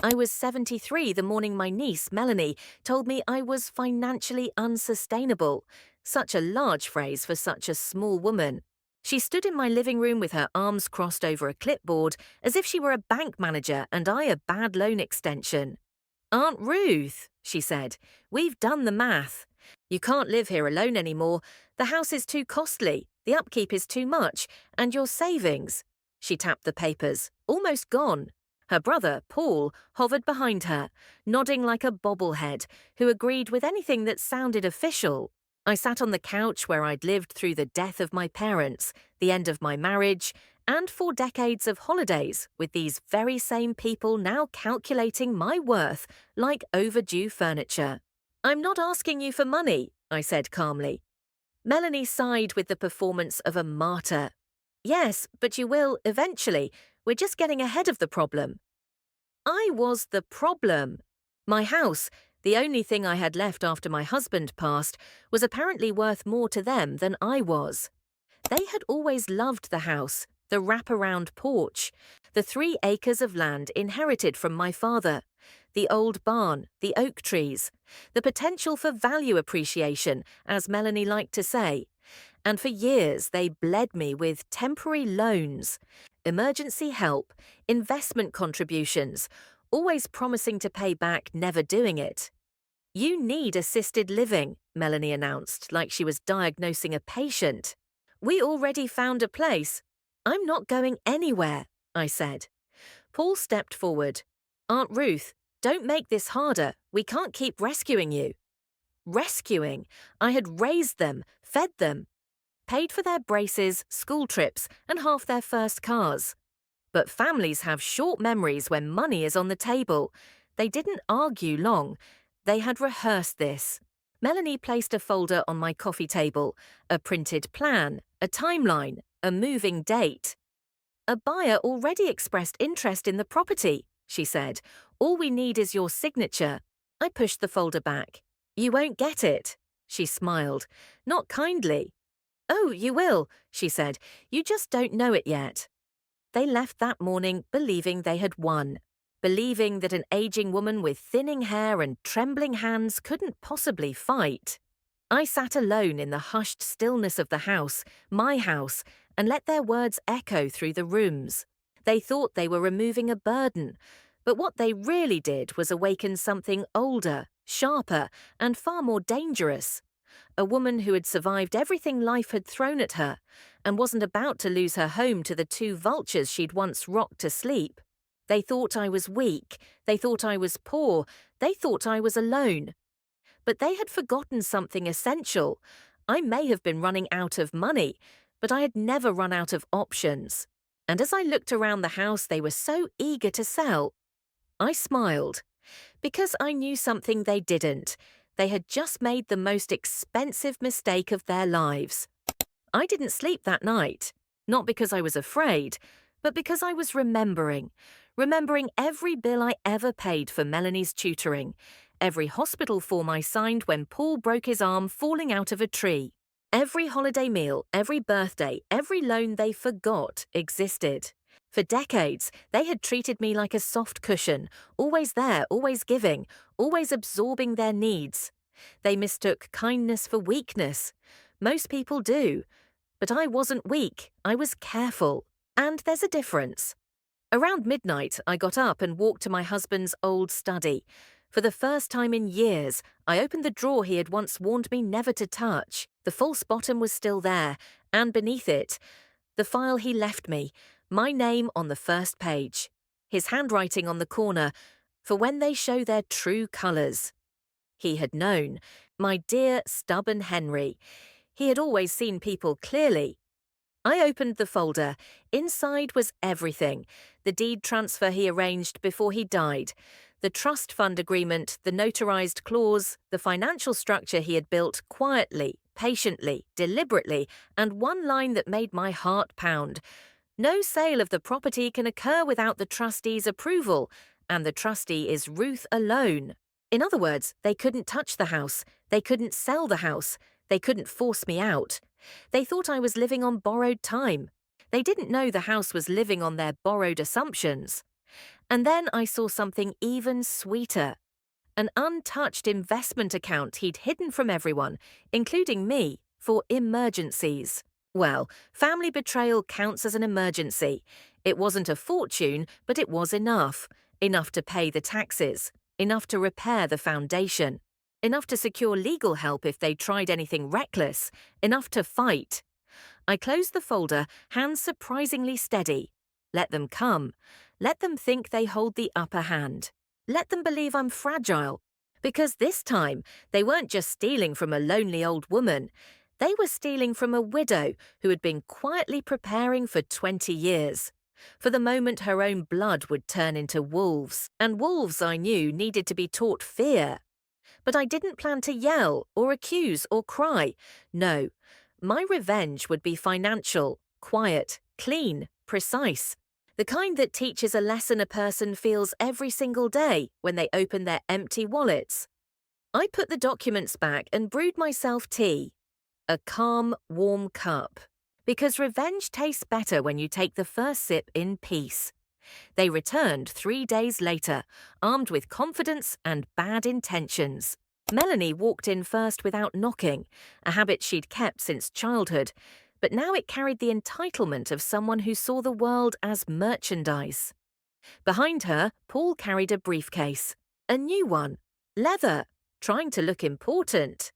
I was 73 the morning my niece, Melanie, told me I was financially unsustainable. Such a large phrase for such a small woman. She stood in my living room with her arms crossed over a clipboard as if she were a bank manager and I a bad loan extension. Aunt Ruth, she said, we've done the math. You can't live here alone anymore. The house is too costly, the upkeep is too much, and your savings. She tapped the papers, almost gone. Her brother, Paul, hovered behind her, nodding like a bobblehead, who agreed with anything that sounded official. I sat on the couch where I'd lived through the death of my parents, the end of my marriage, and 4 decades of holidays with these very same people now calculating my worth like overdue furniture. I'm not asking you for money, I said calmly. Melanie sighed with the performance of a martyr. Yes, but you will, eventually. We're just getting ahead of the problem. I was the problem. My house, the only thing I had left after my husband passed, was apparently worth more to them than I was. They had always loved the house, the wraparound porch, the 3 acres of land inherited from my father, the old barn, the oak trees, the potential for value appreciation, as Melanie liked to say. And for years they bled me with temporary loans, emergency help, investment contributions, always promising to pay back, never doing it. You need assisted living, Melanie announced, like she was diagnosing a patient. We already found a place. I'm not going anywhere, I said. Paul stepped forward. Aunt Ruth, don't make this harder. We can't keep rescuing you. Rescuing? I had raised them, fed them, paid for their braces, school trips, and half their first cars. But families have short memories when money is on the table. They didn't argue long. They had rehearsed this. Melanie placed a folder on my coffee table, a printed plan, a timeline, a moving date. A buyer already expressed interest in the property, she said. All we need is your signature. I pushed the folder back. You won't get it, she smiled, not kindly. Oh, you will, she said. You just don't know it yet. They left that morning believing they had won, believing that an aging woman with thinning hair and trembling hands couldn't possibly fight. I sat alone in the hushed stillness of the house, my house, and let their words echo through the rooms. They thought they were removing a burden, but what they really did was awaken something older, sharper, and far more dangerous. A woman who had survived everything life had thrown at her and wasn't about to lose her home to the 2 vultures she'd once rocked to sleep. They thought I was weak, they thought I was poor, they thought I was alone. But they had forgotten something essential. I may have been running out of money, but I had never run out of options. And as I looked around the house they were so eager to sell, I smiled. Because I knew something they didn't. They had just made the most expensive mistake of their lives. I didn't sleep that night, not because I was afraid, but because I was remembering every bill I ever paid for Melanie's tutoring, every hospital form I signed when Paul broke his arm falling out of a tree. Every holiday meal, every birthday, every loan they forgot existed. For decades, they had treated me like a soft cushion, always there, always giving, always absorbing their needs. They mistook kindness for weakness. Most people do. But I wasn't weak, I was careful. And there's a difference. Around midnight, I got up and walked to my husband's old study. For the first time in years, I opened the drawer he had once warned me never to touch. The false bottom was still there, and beneath it, the file he left me, my name on the first page, his handwriting on the corner, for when they show their true colours. He had known, my dear stubborn Henry. He had always seen people clearly. I opened the folder. Inside was everything. The deed transfer he arranged before he died, the trust fund agreement, the notarized clause, the financial structure he had built quietly, patiently, deliberately, and one line that made my heart pound. No sale of the property can occur without the trustee's approval, and the trustee is Ruth alone. In other words, they couldn't touch the house, they couldn't sell the house, they couldn't force me out. They thought I was living on borrowed time. They didn't know the house was living on their borrowed assumptions. And then I saw something even sweeter. An untouched investment account he'd hidden from everyone, including me, for emergencies. Well, family betrayal counts as an emergency. It wasn't a fortune, but it was enough. Enough to pay the taxes. Enough to repair the foundation. Enough to secure legal help if they tried anything reckless. Enough to fight. I closed the folder, hands surprisingly steady. Let them come. Let them think they hold the upper hand. Let them believe I'm fragile. Because this time, they weren't just stealing from a lonely old woman. They were stealing from a widow who had been quietly preparing for 20 years. For the moment her own blood would turn into wolves. And wolves, I knew, needed to be taught fear. But I didn't plan to yell or accuse or cry. No, my revenge would be financial, quiet, clean, precise. The kind that teaches a lesson a person feels every single day when they open their empty wallets. I put the documents back and brewed myself tea. A calm, warm cup. Because revenge tastes better when you take the first sip in peace. They returned 3 days later, armed with confidence and bad intentions. Melanie walked in first without knocking, a habit she'd kept since childhood, but now it carried the entitlement of someone who saw the world as merchandise. Behind her, Paul carried a briefcase. A new one. Leather. Trying to look important.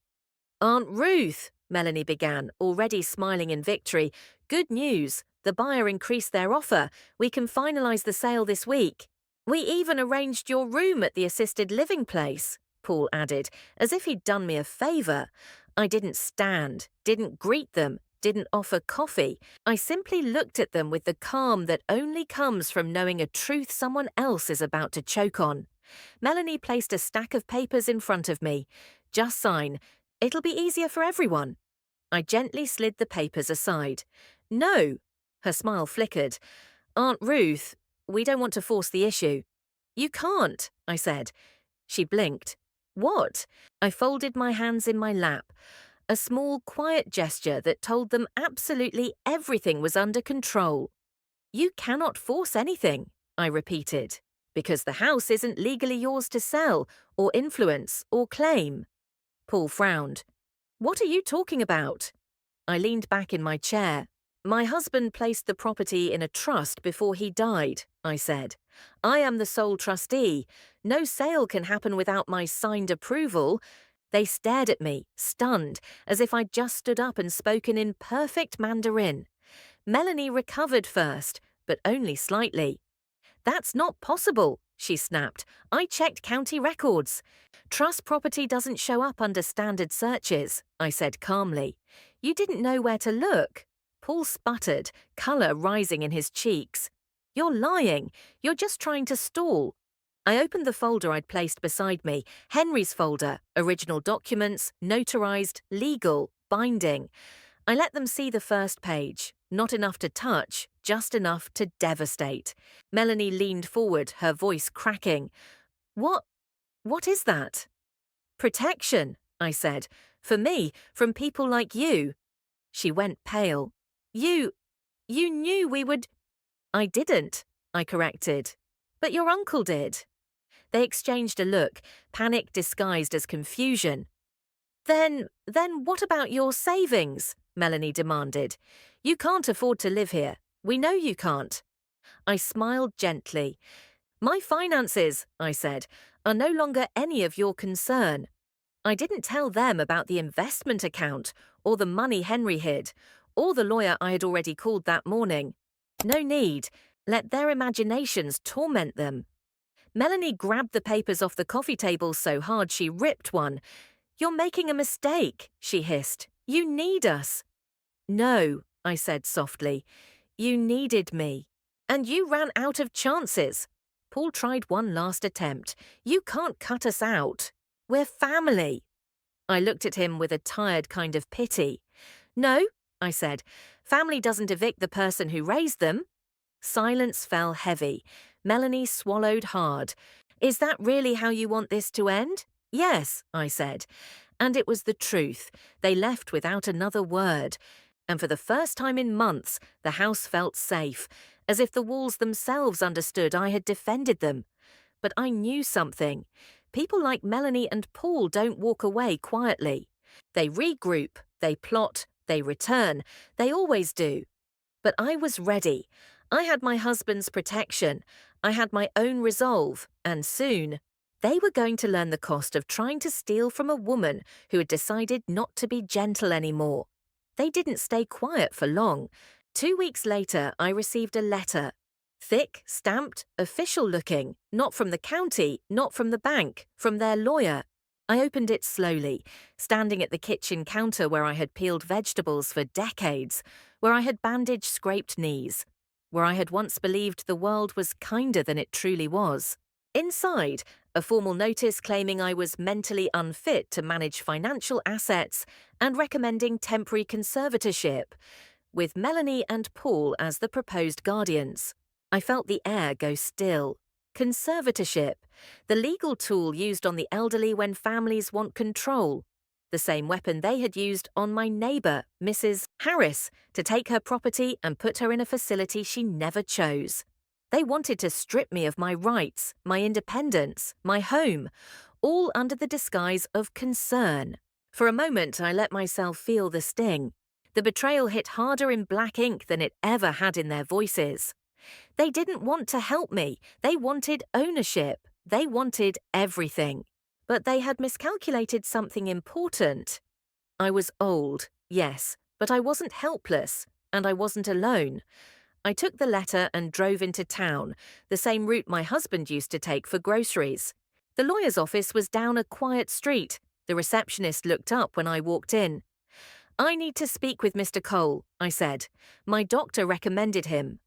"Aunt Ruth," Melanie began, already smiling in victory. "Good news. The buyer increased their offer. We can finalize the sale this week. We even arranged your room at the assisted living place," Paul added, as if he'd done me a favor. I didn't stand, didn't greet them, didn't offer coffee. I simply looked at them with the calm that only comes from knowing a truth someone else is about to choke on. Melanie placed a stack of papers in front of me. "Just sign. It'll be easier for everyone." I gently slid the papers aside. "No." Her smile flickered. "Aunt Ruth, we don't want to force the issue." "You can't," I said. She blinked. "What?" I folded my hands in my lap. A small, quiet gesture that told them absolutely everything was under control. "You cannot force anything," I repeated, "because the house isn't legally yours to sell, or influence, or claim." Paul frowned. "What are you talking about?" I leaned back in my chair. "My husband placed the property in a trust before he died," I said. "I am the sole trustee. No sale can happen without my signed approval." They stared at me, stunned, as if I'd just stood up and spoken in perfect Mandarin. Melanie recovered first, but only slightly. "That's not possible," she snapped. "I checked county records." "Trust property doesn't show up under standard searches," I said calmly. "You didn't know where to look." Paul sputtered, colour rising in his cheeks. "You're lying. You're just trying to stall." I opened the folder I'd placed beside me, Henry's folder, original documents, notarized, legal, binding. I let them see the first page, not enough to touch, just enough to devastate. Melanie leaned forward, her voice cracking. What is that?" "Protection," I said. "For me, from people like you." She went pale. You knew we would—" "I didn't," I corrected. "But your uncle did." They exchanged a look, panic disguised as confusion. Then what about your savings?" Melanie demanded. "You can't afford to live here. We know you can't." I smiled gently. "My finances," I said, "are no longer any of your concern." I didn't tell them about the investment account, or the money Henry hid, or the lawyer I had already called that morning. No need. Let their imaginations torment them. Melanie grabbed the papers off the coffee table so hard she ripped one. "You're making a mistake," she hissed. "You need us." "No," I said softly. "You needed me. And you ran out of chances." Paul tried one last attempt. "You can't cut us out. We're family." I looked at him with a tired kind of pity. "No," I said. "Family doesn't evict the person who raised them." Silence fell heavy. Melanie swallowed hard. "Is that really how you want this to end?" "Yes," I said. And it was the truth. They left without another word. And for the first time in months, the house felt safe. as if the walls themselves understood I had defended them. But I knew something. People like Melanie and Paul don't walk away quietly. They regroup, they plot, they return. They always do. But I was ready. I had my husband's protection. I had my own resolve, and soon they were going to learn the cost of trying to steal from a woman who had decided not to be gentle anymore. They didn't stay quiet for long. 2 weeks later, I received a letter. Thick, stamped, official-looking, not from the county, not from the bank, from their lawyer. I opened it slowly, standing at the kitchen counter where I had peeled vegetables for decades, where I had bandaged scraped knees, where I had once believed the world was kinder than it truly was. Inside, a formal notice claiming I was mentally unfit to manage financial assets and recommending temporary conservatorship, with Melanie and Paul as the proposed guardians. I felt the air go still. Conservatorship, the legal tool used on the elderly when families want control. The same weapon they had used on my neighbour, Mrs. Harris, to take her property and put her in a facility she never chose. They wanted to strip me of my rights, my independence, my home, all under the disguise of concern. For a moment, I let myself feel the sting. The betrayal hit harder in black ink than it ever had in their voices. They didn't want to help me. They wanted ownership. They wanted everything. But they had miscalculated something important. I was old, yes, but I wasn't helpless, and I wasn't alone. I took the letter and drove into town, the same route my husband used to take for groceries. The lawyer's office was down a quiet street. The receptionist looked up when I walked in. "I need to speak with Mr. Cole," I said. "My doctor recommended him."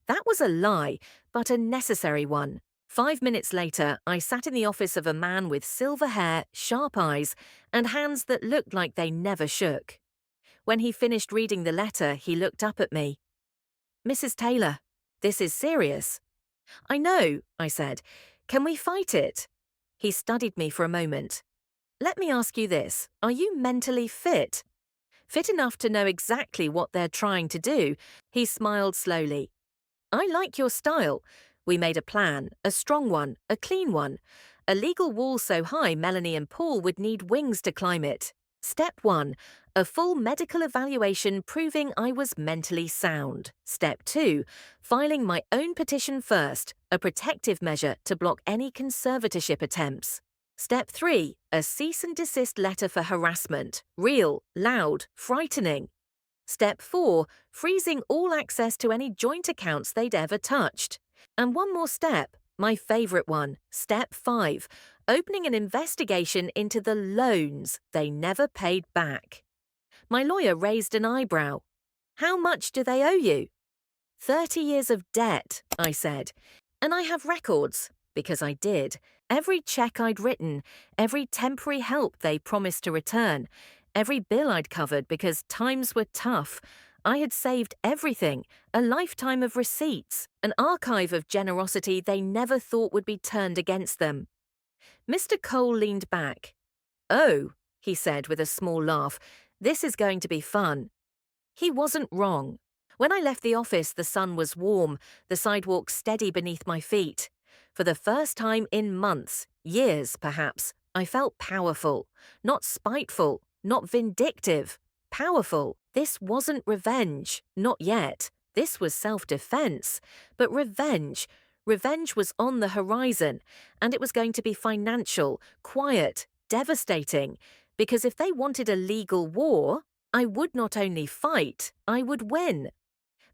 That was a lie, but a necessary one. 5 minutes later, I sat in the office of a man with silver hair, sharp eyes, and hands that looked like they never shook. When he finished reading the letter, he looked up at me. "Mrs. Taylor, this is serious." "I know," I said. "Can we fight it?" He studied me for a moment. "Let me ask you this. Are you mentally fit? Fit enough to know exactly what they're trying to do?" He smiled slowly. "I like your style." We made a plan, a strong one, a clean one. A legal wall so high Melanie and Paul would need wings to climb it. Step 1, a full medical evaluation proving I was mentally sound. Step 2, filing my own petition first, a protective measure to block any conservatorship attempts. Step 3, a cease and desist letter for harassment, real, loud, frightening. Step 4, freezing all access to any joint accounts they'd ever touched. And one more step, my favourite one, Step 5, opening an investigation into the loans they never paid back. My lawyer raised an eyebrow. "How much do they owe you?" 30 years of debt, I said. "And I have records," because I did. Every cheque I'd written, every temporary help they promised to return, every bill I'd covered because times were tough. I had saved everything, a lifetime of receipts, an archive of generosity they never thought would be turned against them. Mr. Cole leaned back. "Oh," he said with a small laugh, "this is going to be fun." He wasn't wrong. When I left the office, the sun was warm, the sidewalk steady beneath my feet. For the first time in months, years perhaps, I felt powerful, not spiteful, not vindictive, powerful. This wasn't revenge, not yet. This was self-defense. But revenge was on the horizon, and it was going to be financial, quiet, devastating, because if they wanted a legal war, I would not only fight, I would win.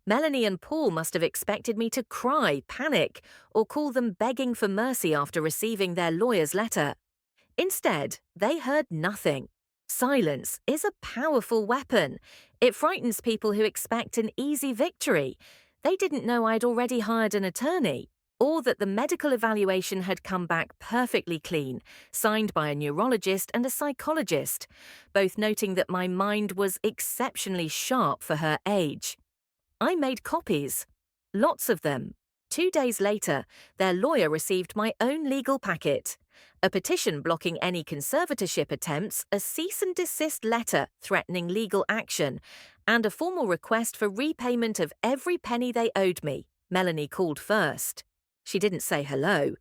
Melanie and Paul must have expected me to cry, panic, or call them begging for mercy after receiving their lawyer's letter. Instead, they heard nothing. Silence is a powerful weapon. It frightens people who expect an easy victory. They didn't know I'd already hired an attorney, or that the medical evaluation had come back perfectly clean, signed by a neurologist and a psychologist, both noting that my mind was exceptionally sharp for her age. I made copies. Lots of them. 2 days later, their lawyer received my own legal packet. A petition blocking any conservatorship attempts, a cease and desist letter threatening legal action, and a formal request for repayment of every penny they owed me. Melanie called first. She didn't say hello.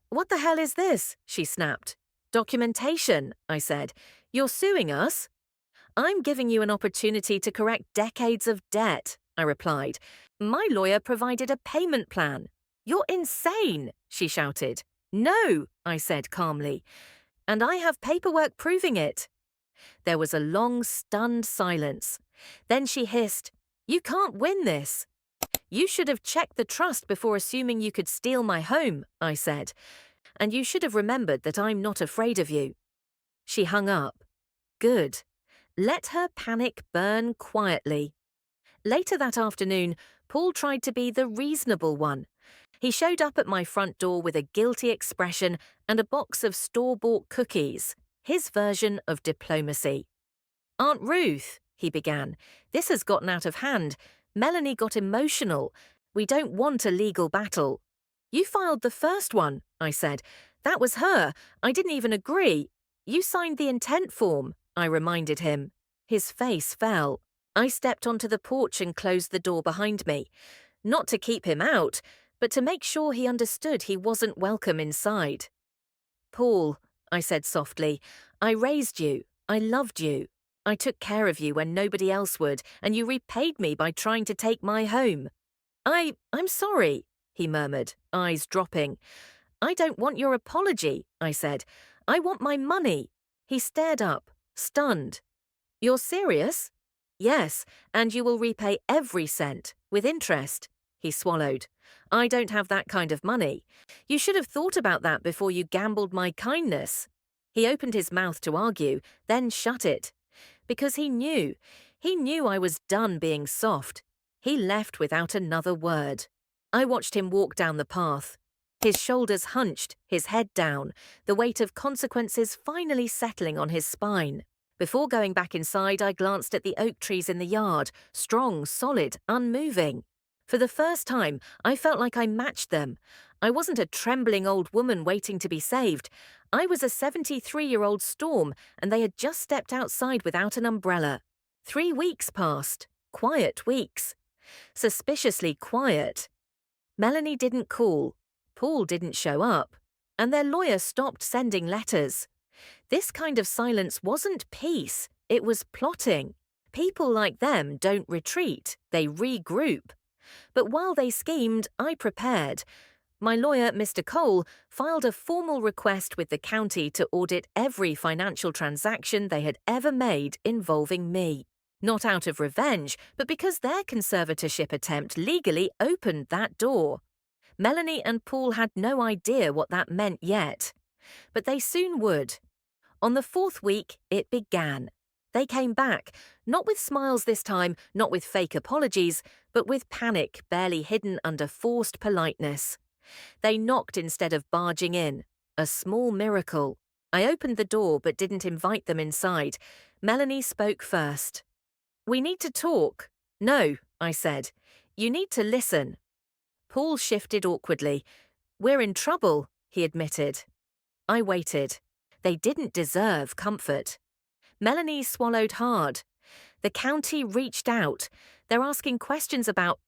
"What the hell is this?" she snapped. "Documentation," I said. "You're suing us?" "I'm giving you an opportunity to correct decades of debt," I replied. "My lawyer provided a payment plan." "You're insane," she shouted. "No," I said calmly. "And I have paperwork proving it." There was a long, stunned silence. Then she hissed, "You can't win this." "You should have checked the trust before assuming you could steal my home," I said. "And you should have remembered that I'm not afraid of you." She hung up. Good. Let her panic burn quietly. Later that afternoon, Paul tried to be the reasonable one. He showed up at my front door with a guilty expression and a box of store-bought cookies, his version of diplomacy. "Aunt Ruth," he began, "this has gotten out of hand. Melanie got emotional. We don't want a legal battle." "You filed the first one," I said. "That was her. I didn't even agree." "You signed the intent form," I reminded him. His face fell. I stepped onto the porch and closed the door behind me. Not to keep him out, but to make sure he understood he wasn't welcome inside. "Paul," I said softly, "I raised you. I loved you. I took care of you when nobody else would, and you repaid me by trying to take my home." I'm sorry," he murmured, eyes dropping. "I don't want your apology," I said. "I want my money." He stared up, stunned. "You're serious?" "Yes, and you will repay every cent, with interest." He swallowed. "I don't have that kind of money. You should have thought about that before you gambled my kindness." He opened his mouth to argue, then shut it. Because he knew I was done being soft. He left without another word. I watched him walk down the path. His shoulders hunched, his head down, the weight of consequences finally settling on his spine. Before going back inside, I glanced at the oak trees in the yard, strong, solid, unmoving. For the first time, I felt like I matched them. I wasn't a trembling old woman waiting to be saved. I was a 73-year-old storm, and they had just stepped outside without an umbrella. 3 weeks passed. Quiet weeks. Suspiciously quiet. Melanie didn't call. Paul didn't show up. And their lawyer stopped sending letters. This kind of silence wasn't peace, it was plotting. People like them don't retreat, they regroup. But while they schemed, I prepared. My lawyer, Mr. Cole, filed a formal request with the county to audit every financial transaction they had ever made involving me. Not out of revenge, but because their conservatorship attempt legally opened that door. Melanie and Paul had no idea what that meant yet. But they soon would. On the 4th week, it began. They came back, not with smiles this time, not with fake apologies, but with panic barely hidden under forced politeness. They knocked instead of barging in. A small miracle. I opened the door but didn't invite them inside. Melanie spoke first. "We need to talk." "No," I said. "You need to listen." Paul shifted awkwardly. "We're in trouble," he admitted. I waited. They didn't deserve comfort. Melanie swallowed hard. "The county reached out. They're asking questions about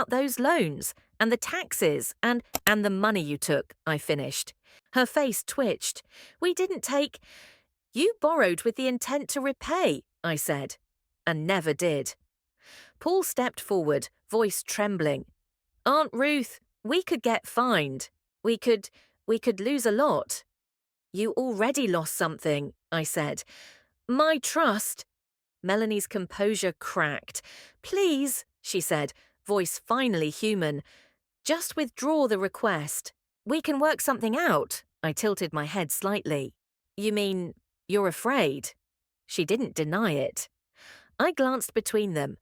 those loans, and the taxes, and the money you took," I finished. Her face twitched. "We didn't take—" "You borrowed with the intent to repay," I said, and never did. Paul stepped forward, voice trembling. "Aunt Ruth, we could get fined. We could lose a lot." "You already lost something," I said. "My trust." Melanie's composure cracked. "Please," she said, voice finally human. "Just withdraw the request. We can work something out." I tilted my head slightly. "You mean you're afraid?" She didn't deny it. I glanced between them.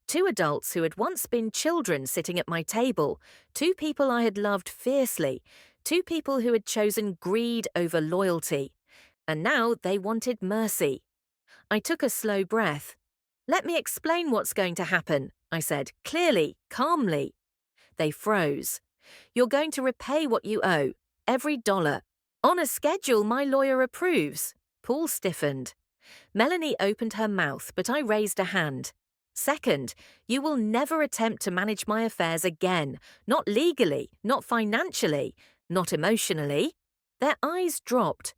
2 adults who had once been children sitting at my table, 2 people I had loved fiercely, 2 people who had chosen greed over loyalty. And now they wanted mercy. I took a slow breath. "Let me explain what's going to happen," I said, clearly, calmly. They froze. "You're going to repay what you owe, every dollar. On a schedule my lawyer approves." Paul stiffened. Melanie opened her mouth, but I raised a hand. Second, you will never attempt to manage my affairs again. Not legally, not financially, not emotionally. Their eyes dropped.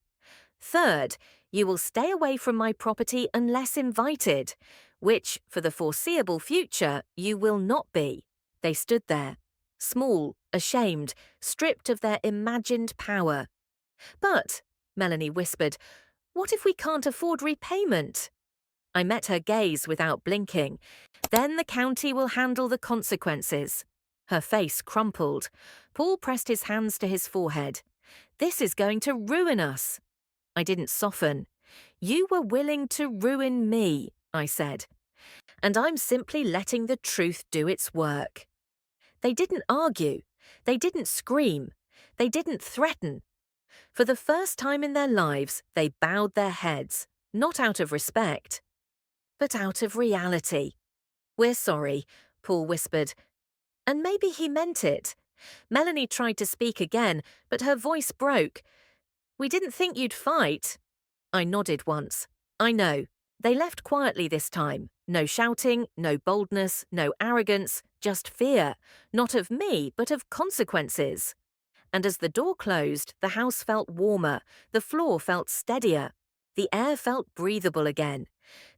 Third, you will stay away from my property unless invited, which, for the foreseeable future, you will not be. They stood there, small, ashamed, stripped of their imagined power. But, Melanie whispered, what if we can't afford repayment? I met her gaze without blinking. Then the county will handle the consequences. Her face crumpled. Paul pressed his hands to his forehead. This is going to ruin us. I didn't soften. You were willing to ruin me, I said. And I'm simply letting the truth do its work. They didn't argue. They didn't scream. They didn't threaten. For the first time in their lives, they bowed their heads, not out of respect, but out of reality. We're sorry, Paul whispered. And maybe he meant it. Melanie tried to speak again, but her voice broke. We didn't think you'd fight. I nodded once. I know. They left quietly this time. No shouting, no boldness, no arrogance, just fear. Not of me, but of consequences. And as the door closed, the house felt warmer, the floor felt steadier. The air felt breathable again.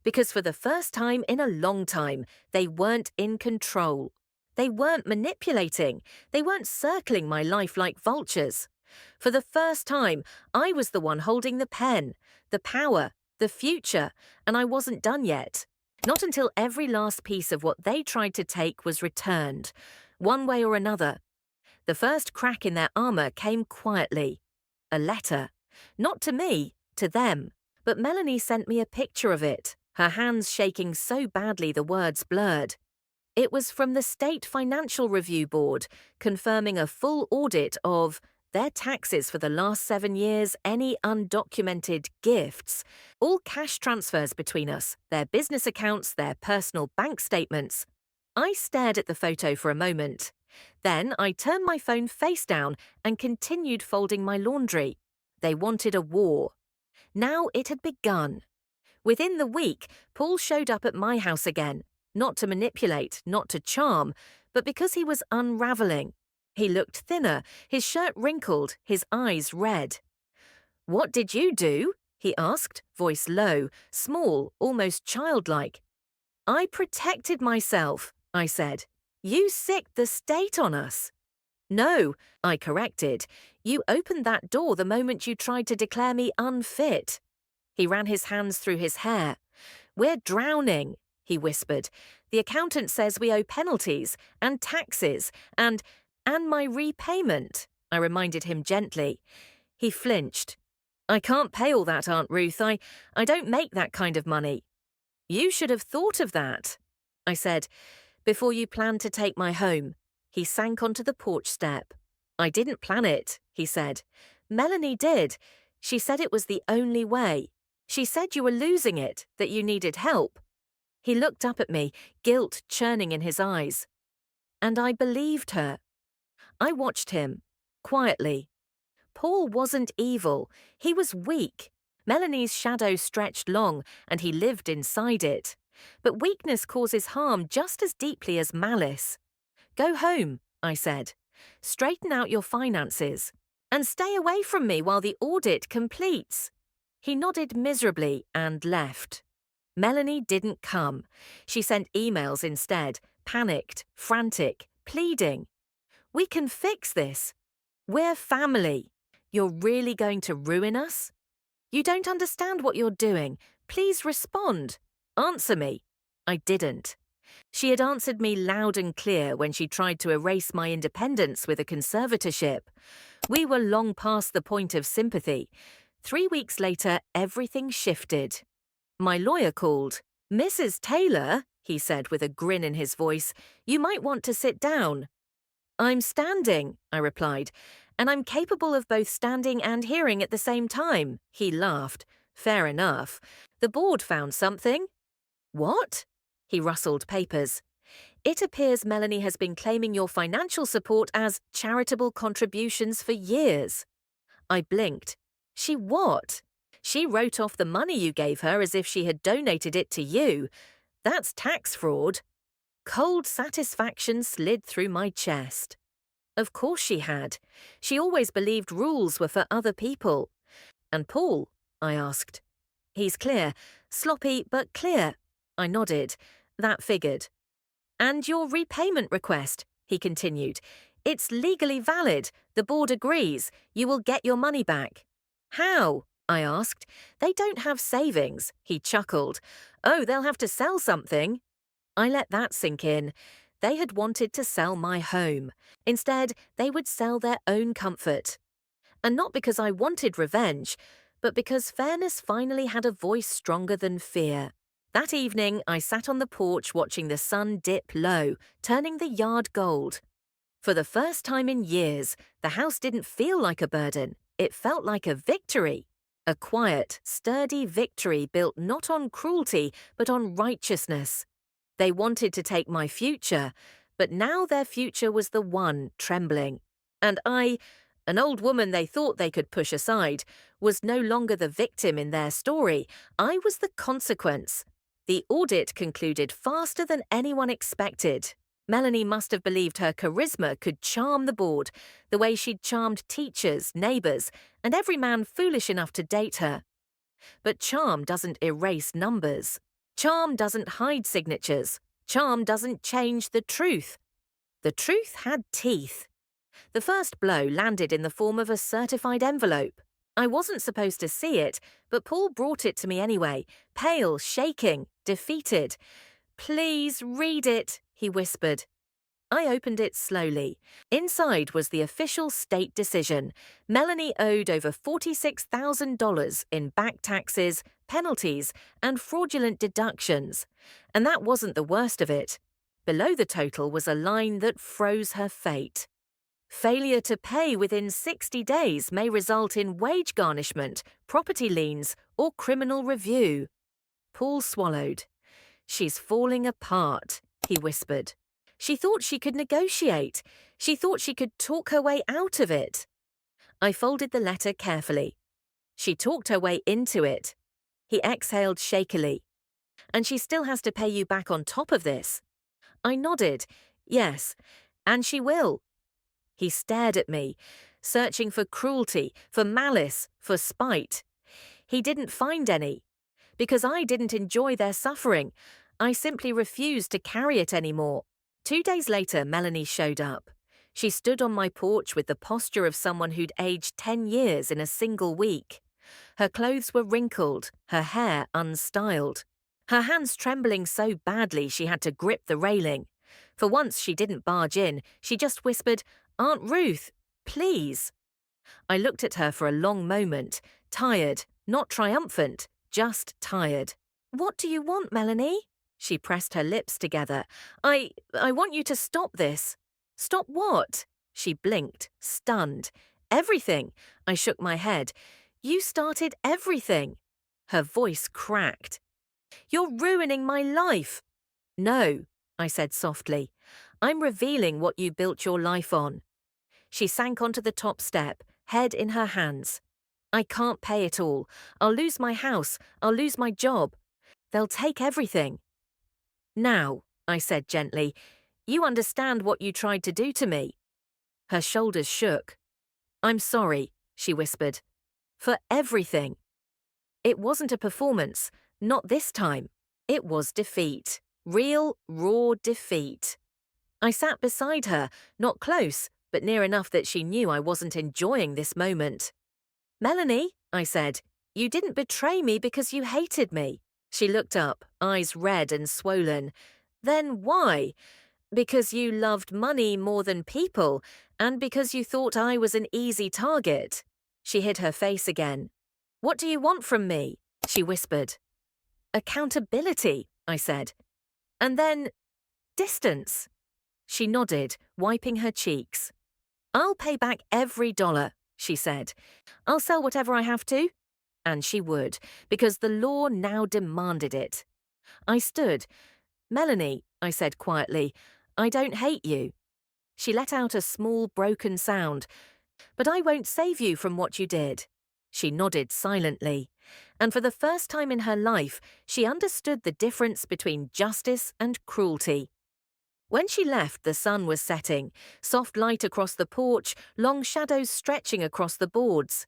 Because for the first time in a long time, they weren't in control. They weren't manipulating. They weren't circling my life like vultures. For the first time, I was the one holding the pen, the power, the future, and I wasn't done yet. Not until every last piece of what they tried to take was returned, one way or another. The first crack in their armor came quietly. A letter. Not to me, to them. But Melanie sent me a picture of it, her hands shaking so badly the words blurred. It was from the State Financial Review Board, confirming a full audit of their taxes for the last 7 years, any undocumented gifts, all cash transfers between us, their business accounts, their personal bank statements. I stared at the photo for a moment. Then I turned my phone face down and continued folding my laundry. They wanted a war. Now it had begun. Within the week, Paul showed up at my house again, not to manipulate, not to charm, but because he was unraveling. He looked thinner, his shirt wrinkled, his eyes red. What did you do? He asked, voice low, small, almost childlike. I protected myself, I said. You sicked the state on us. No, I corrected. You opened that door the moment you tried to declare me unfit. He ran his hands through his hair. We're drowning, he whispered. The accountant says we owe penalties and taxes and my repayment, I reminded him gently. He flinched. I can't pay all that, Aunt Ruth. I don't make that kind of money. You should have thought of that, I said, before you planned to take my home. He sank onto the porch step. I didn't plan it, he said. Melanie did. She said it was the only way. She said you were losing it, that you needed help. He looked up at me, guilt churning in his eyes. And I believed her. I watched him, quietly. Paul wasn't evil. He was weak. Melanie's shadow stretched long, and he lived inside it. But weakness causes harm just as deeply as malice. Go home, I said. Straighten out your finances. And stay away from me while the audit completes. He nodded miserably and left. Melanie didn't come. She sent emails instead, panicked, frantic, pleading. We can fix this. We're family. You're really going to ruin us? You don't understand what you're doing. Please respond. Answer me. I didn't. She had answered me loud and clear when she tried to erase my independence with a conservatorship. We were long past the point of sympathy. 3 weeks later, everything shifted. My lawyer called. Mrs. Taylor, he said with a grin in his voice, you might want to sit down. I'm standing, I replied, and I'm capable of both standing and hearing at the same time. He laughed. Fair enough. The board found something. What? He rustled papers. It appears Melanie has been claiming your financial support as charitable contributions for years. I blinked. She what? She wrote off the money you gave her as if she had donated it to you. That's tax fraud. Cold satisfaction slid through my chest. Of course she had. She always believed rules were for other people. And Paul? I asked. He's clear. Sloppy, but clear. I nodded. That figured. And your repayment request, he continued. It's legally valid. The board agrees. You will get your money back. How? I asked. They don't have savings, he chuckled. Oh, they'll have to sell something. I let that sink in. They had wanted to sell my home. Instead, they would sell their own comfort. And not because I wanted revenge, but because fairness finally had a voice stronger than fear. That evening, I sat on the porch watching the sun dip low, turning the yard gold. For the first time in years, the house didn't feel like a burden. It felt like a victory. A quiet, sturdy victory built not on cruelty, but on righteousness. They wanted to take my future, but now their future was the one trembling. And I, an old woman they thought they could push aside, was no longer the victim in their story. I was the consequence. The audit concluded faster than anyone expected. Melanie must have believed her charisma could charm the board, the way she'd charmed teachers, neighbours, and every man foolish enough to date her. But charm doesn't erase numbers. Charm doesn't hide signatures. Charm doesn't change the truth. The truth had teeth. The first blow landed in the form of a certified envelope. I wasn't supposed to see it, but Paul brought it to me anyway, pale, shaking, defeated. Please read it, he whispered. I opened it slowly. Inside was the official state decision. Melanie owed over $46,000 in back taxes, penalties, and fraudulent deductions. And that wasn't the worst of it. Below the total was a line that froze her fate. Failure to pay within 60 days may result in wage garnishment, property liens, or criminal review. Paul swallowed. She's falling apart, he whispered. She thought she could negotiate. She thought she could talk her way out of it. I folded the letter carefully. She talked her way into it. He exhaled shakily. And she still has to pay you back on top of this. I nodded. Yes, and she will. He stared at me, searching for cruelty, for malice, for spite. He didn't find any. Because I didn't enjoy their suffering, I simply refused to carry it anymore. 2 days later, Melanie showed up. She stood on my porch with the posture of someone who'd aged 10 years in a single week. Her clothes were wrinkled, her hair unstyled. Her hands trembling so badly she had to grip the railing. For once she didn't barge in, she just whispered, "Aunt Ruth, please." I looked at her for a long moment, tired, not triumphant, just tired. "What do you want, Melanie?" She pressed her lips together. I want you to stop this." "Stop what?" She blinked, stunned. "Everything." I shook my head. "You started everything." Her voice cracked. "You're ruining my life." "No," I said softly. "I'm revealing what you built your life on." She sank onto the top step, head in her hands. "I can't pay it all. I'll lose my house. I'll lose my job. They'll take everything." "Now," I said gently, "you understand what you tried to do to me." Her shoulders shook. "I'm sorry," she whispered. "For everything." It wasn't a performance, not this time. It was defeat. Real, raw defeat. I sat beside her, not close, but near enough that she knew I wasn't enjoying this moment. "Melanie," I said, "you didn't betray me because you hated me." She looked up, eyes red and swollen. "Then why?" "Because you loved money more than people, and because you thought I was an easy target." She hid her face again. "What do you want from me?" she whispered. "Accountability," I said. "And then distance." She nodded, wiping her cheeks. "I'll pay back every dollar," she said. "I'll sell whatever I have to." And she would, because the law now demanded it. I stood. "Melanie," I said quietly, "I don't hate you." She let out a small, broken sound. "But I won't save you from what you did." She nodded silently. And for the first time in her life, she understood the difference between justice and cruelty. When she left, the sun was setting, soft light across the porch, long shadows stretching across the boards.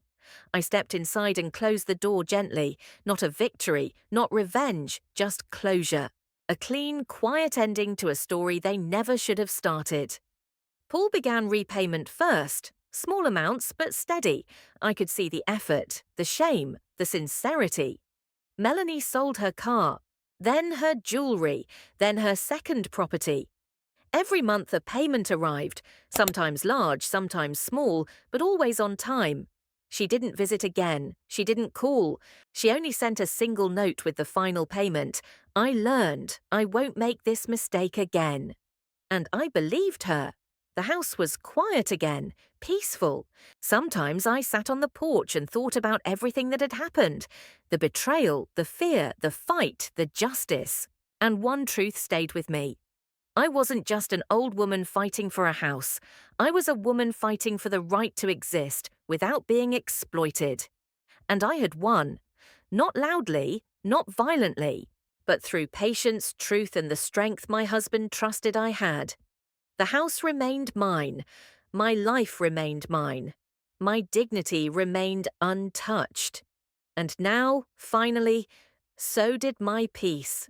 I stepped inside and closed the door gently. Not a victory, not revenge, just closure. A clean, quiet ending to a story they never should have started. Paul began repayment first. Small amounts, but steady. I could see the effort, the shame, the sincerity. Melanie sold her car, then her jewelry, then her second property. Every month a payment arrived, sometimes large, sometimes small, but always on time. She didn't visit again. She didn't call. She only sent a single note with the final payment. I learned. I won't make this mistake again. And I believed her. The house was quiet again, peaceful. Sometimes I sat on the porch and thought about everything that had happened. The betrayal, the fear, the fight, the justice. And one truth stayed with me. I wasn't just an old woman fighting for a house. I was a woman fighting for the right to exist without being exploited. And I had won. Not loudly, not violently, but through patience, truth, and the strength my husband trusted I had. The house remained mine. My life remained mine. My dignity remained untouched. And now, finally, so did my peace.